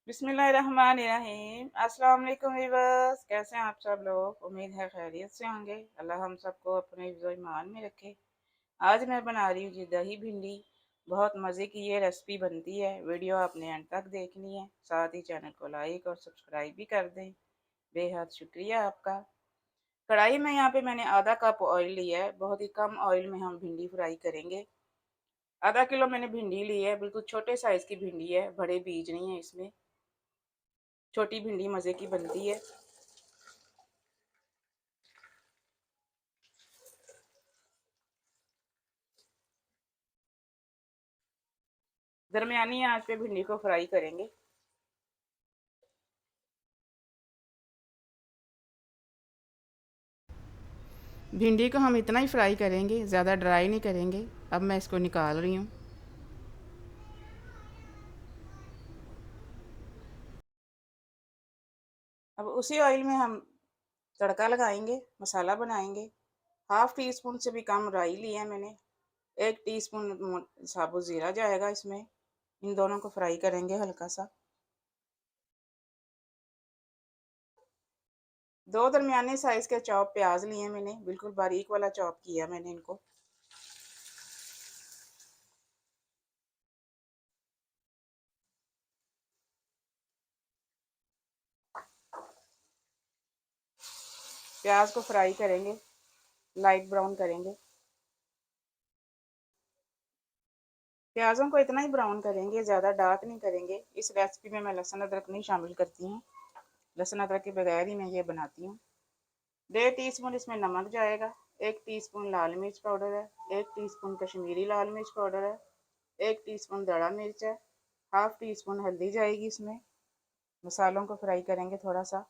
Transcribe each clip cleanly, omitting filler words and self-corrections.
बिस्मिल्लाहिर्रहमानिर्रहीम। अस्सलाम वालेकुम वीवर्स, कैसे हैं आप सब लोग? उम्मीद है खैरियत से होंगे। अल्लाह हम सबको अपने हिफ्ज़ ईमान में रखे। आज मैं बना रही हूँ जी दही भिंडी। बहुत मज़े की ये रेसिपी बनती है। वीडियो आपने एंड तक देखनी है, साथ ही चैनल को लाइक और सब्सक्राइब भी कर दें। बेहद शुक्रिया आपका। कढ़ाई में यहाँ पे मैंने आधा कप ऑयल लिया है। बहुत ही कम ऑयल में हम भिंडी फ्राई करेंगे। आधा किलो मैंने भिंडी ली है, बिल्कुल छोटे साइज़ की भिंडी है, बड़े बीज नहीं है इसमें। छोटी भिंडी मज़े की बनती है। दरमियानी आंच पे भिंडी को फ्राई करेंगे। भिंडी को हम इतना ही फ्राई करेंगे, ज़्यादा ड्राई नहीं करेंगे। अब मैं इसको निकाल रही हूँ। अब उसी ऑयल में हम तड़का लगाएंगे, मसाला बनाएंगे। हाफ टी स्पून से भी कम राई लिया है मैंने। 1 टीस्पून साबुत ज़ीरा जाएगा इसमें। इन दोनों को फ्राई करेंगे हल्का सा। 2 दरमियाने साइज़ के चॉप प्याज लिए हैं मैंने, बिल्कुल बारीक वाला चॉप किया मैंने इनको। प्याज को फ्राई करेंगे, लाइट ब्राउन करेंगे। प्याज़ों को इतना ही ब्राउन करेंगे, ज़्यादा डार्क नहीं करेंगे। इस रेसिपी में मैं लहसुन अदरक नहीं शामिल करती हूँ। लहसुन अदरक के बगैर ही मैं ये बनाती हूँ। 1.5 टीस्पून इसमें नमक जाएगा। 1 टीस्पून लाल मिर्च पाउडर है। 1 टीस्पून कश्मीरी लाल मिर्च पाउडर है। 1 टीस्पून दड़ा मिर्च है। हाफ टी स्पून हल्दी जाएगी इसमें। मसालों को फ्राई करेंगे थोड़ा सा।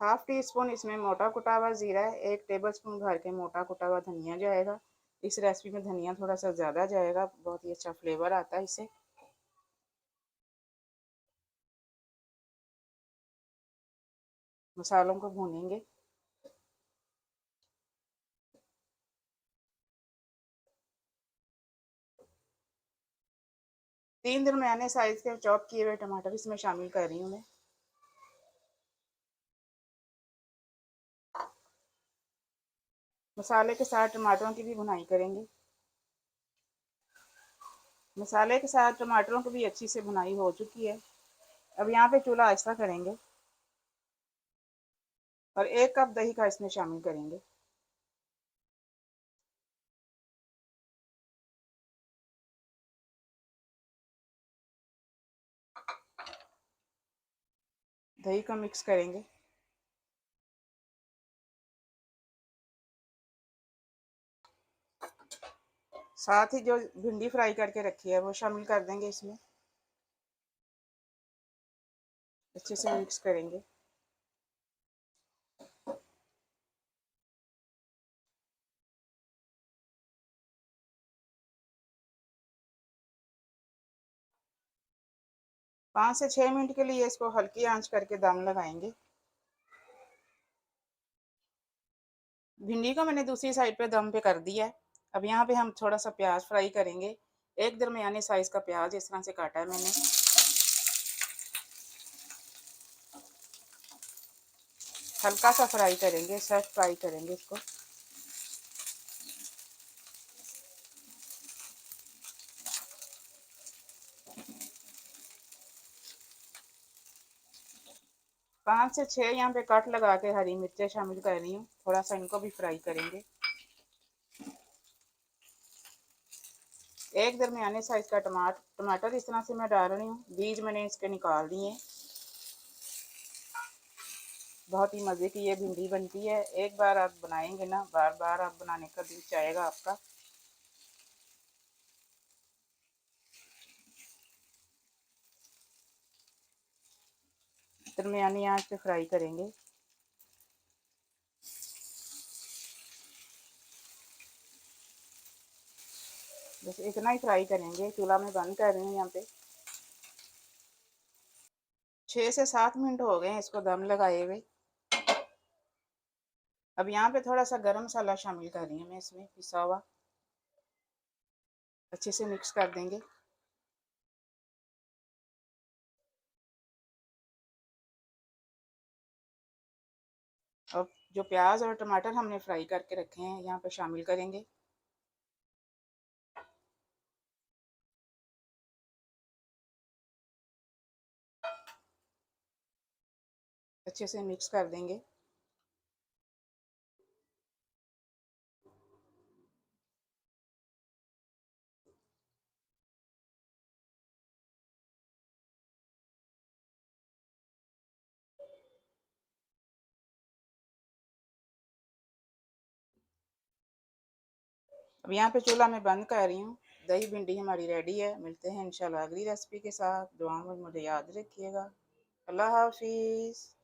हाफ टी स्पून इसमें मोटा कुटा हुआ जीरा है। 1 टेबल स्पून भर के मोटा कुटा हुआ धनिया जाएगा। इस रेसिपी में धनिया थोड़ा सा ज़्यादा जाएगा, बहुत ही अच्छा फ्लेवर आता है इससे। मसालों को भूनेंगे। 3 दरमियाने साइज के चॉप किए हुए टमाटर इसमें शामिल कर रही हूँ मैं। मसाले के साथ टमाटरों की भी भुनाई करेंगे। मसाले के साथ टमाटरों की भी अच्छी से भुनाई हो चुकी है। अब यहाँ पे चूल्हा आहिस्ता करेंगे और 1 कप दही का इसमें शामिल करेंगे। दही को मिक्स करेंगे। साथ ही जो भिंडी फ्राई करके रखी है वो शामिल कर देंगे इसमें। अच्छे से मिक्स करेंगे। पाँच से 6 मिनट के लिए इसको हल्की आंच करके दम लगाएंगे। भिंडी को मैंने दूसरी साइड पे दम पे कर दिया है। अब यहाँ पे हम थोड़ा सा प्याज फ्राई करेंगे। 1 दरमियाने साइज का प्याज इस तरह से काटा है मैंने। हल्का सा फ्राई करेंगे, सॉफ्ट फ्राई करेंगे इसको। 5 से 6 यहाँ पे कट लगा के हरी मिर्चें शामिल कर रही हूँ। थोड़ा सा इनको भी फ्राई करेंगे। 1 दरमियाने साइज का टमाटर इस तरह से मैं डाल रही हूँ। बीज मैंने इसके निकाल दिए। बहुत ही मज़े की ये भिंडी बनती है। एक बार आप बनाएंगे ना, बार बार आप बनाने का दिल चाहेगा आपका। दरमियानी आंच पे फ्राई करेंगे। बस इतना ही फ्राई करेंगे। चूल्हा में बंद कर रही हूँ यहाँ पे। 6 से 7 मिनट हो गए हैं इसको दम लगाए हुए। अब यहाँ पे थोड़ा सा गरम मसाला शामिल कर रही हूँ मैं इसमें, पिसा हुआ। अच्छे से मिक्स कर देंगे। और जो प्याज और टमाटर हमने फ्राई करके रखे हैं यहाँ पे शामिल करेंगे। अच्छे से मिक्स कर देंगे। अब यहाँ पे चूल्हा मैं बंद कर रही हूँ। दही भिंडी हमारी रेडी है। मिलते हैं इंशाल्लाह अगली रेसिपी के साथ। दुआ में मुझे याद रखिएगा। अल्लाह हाफिज़।